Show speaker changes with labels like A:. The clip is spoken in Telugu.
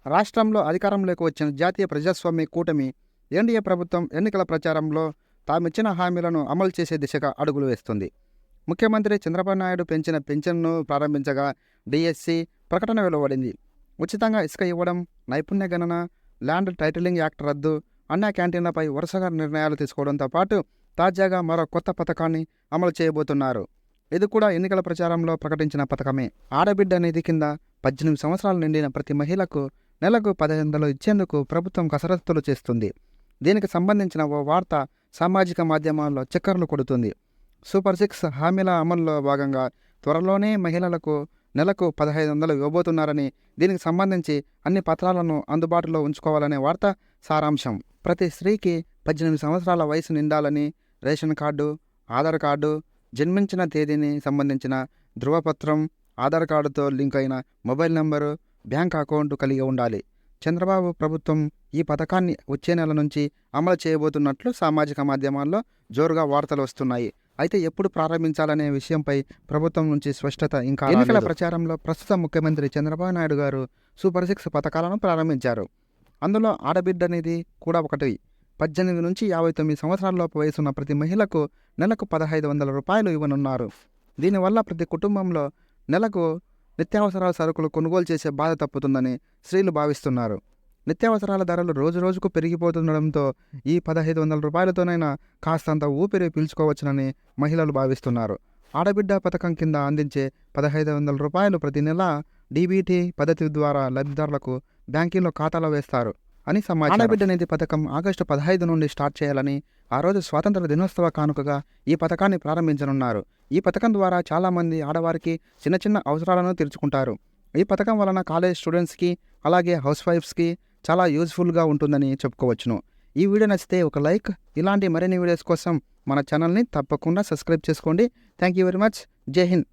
A: రాష్ట్రంలో అధికారంలోకి వచ్చిన జాతీయ ప్రజాస్వామ్య కూటమి ఎన్డీఏ ప్రభుత్వం ఎన్నికల ప్రచారంలో తామిచ్చిన హామీలను అమలు చేసే దిశగా అడుగులు వేస్తుంది. ముఖ్యమంత్రి చంద్రబాబు నాయుడు పెంచిన పింఛన్ను ప్రారంభించగా డిఎస్సి ప్రకటన వెలువడింది. ఉచితంగా ఇసుక ఇవ్వడం, నైపుణ్య గణన, ల్యాండ్ టైటిలింగ్ యాక్ట్ రద్దు, అన్నా క్యాంటీన్లపై వరుసగా నిర్ణయాలు తీసుకోవడంతో పాటు తాజాగా మరో కొత్త పథకాన్ని అమలు చేయబోతున్నారు. ఇది కూడా ఎన్నికల ప్రచారంలో ప్రకటించిన పథకమే. ఆడబిడ్డ నిధి కింద 18 సంవత్సరాలు నిండిన ప్రతి మహిళకు నెలకు 1500 ఇచ్చేందుకు ప్రభుత్వం కసరత్తులు చేస్తుంది. దీనికి సంబంధించిన ఓ వార్త సామాజిక మాధ్యమాల్లో చక్కర్లు కొడుతుంది. సూపర్ 6 హామీల అమల్లో భాగంగా త్వరలోనే మహిళలకు నెలకు 1500 ఇవ్వబోతున్నారని, దీనికి సంబంధించి అన్ని పత్రాలను అందుబాటులో ఉంచుకోవాలనే వార్త సారాంశం. ప్రతి స్త్రీకి 18 సంవత్సరాల వయసు నిండాలని, రేషన్ కార్డు, ఆధార్ కార్డు, జన్మించిన తేదీని సంబంధించిన ధృవపత్రం, ఆధార్ కార్డుతో లింక్ అయిన మొబైల్ నంబరు, బ్యాంక్ అకౌంట్ కలిగి ఉండాలి. చంద్రబాబు ప్రభుత్వం ఈ పథకాన్ని వచ్చే నెల నుంచి అమలు చేయబోతున్నట్లు సామాజిక మాధ్యమాల్లో జోరుగా వార్తలు వస్తున్నాయి. అయితే ఎప్పుడు ప్రారంభించాలనే విషయంపై ప్రభుత్వం నుంచి స్పష్టత ఇంకా రాలేదు. ఎన్నికల ప్రచారంలో ప్రస్తుత ముఖ్యమంత్రి చంద్రబాబు నాయుడు గారు సూపర్ 6 పథకాలను ప్రారంభించారు. అందులో ఆడబిడ్డ నిధి కూడా ఒకటి. 18 నుంచి 59 సంవత్సరాలలోపు వయసున్న ప్రతి మహిళకు నెలకు 1500 రూపాయలు ఇవ్వనున్నారు. దీనివల్ల ప్రతి కుటుంబంలో నెలకు నిత్యావసరాల సరుకులు కొనుగోలు చేసే బాధ తప్పుతుందని స్త్రీలు భావిస్తున్నారు. నిత్యావసరాల ధరలు రోజురోజుకు పెరిగిపోతుండడంతో ఈ 1500 రూపాయలతోనైనా కాస్తంత ఊపిరి పీల్చుకోవచ్చునని మహిళలు భావిస్తున్నారు. ఆడబిడ్డ పథకం కింద అందించే 1500 రూపాయలు ప్రతి నెల డీబీటీ పద్ధతి ద్వారా లబ్ధిదారులకు బ్యాంకింగ్లో ఖాతాలో వేస్తారు అని సమాచారం. ఆడబిడ్డ నిధి పథకం ఆగస్టు 15 నుండి స్టార్ట్ చేయాలని, ఆ రోజు స్వాతంత్ర దినోత్సవ కానుకగా ఈ పథకాన్ని ప్రారంభించనున్నారు. ఈ పథకం ద్వారా చాలామంది ఆడవారికి చిన్న చిన్న అవసరాలను తీర్చుకుంటారు. ఈ పథకం వలన కాలేజ్ స్టూడెంట్స్కి, అలాగే హౌస్ వైఫ్స్కి చాలా యూజ్ఫుల్గా ఉంటుందని చెప్పుకోవచ్చును. ఈ వీడియో నచ్చితే ఒక లైక్, ఇలాంటి మరిన్ని వీడియోస్ కోసం మన ఛానల్ని తప్పకుండా సబ్స్క్రైబ్ చేసుకోండి. Thank you very much. జై హింద్.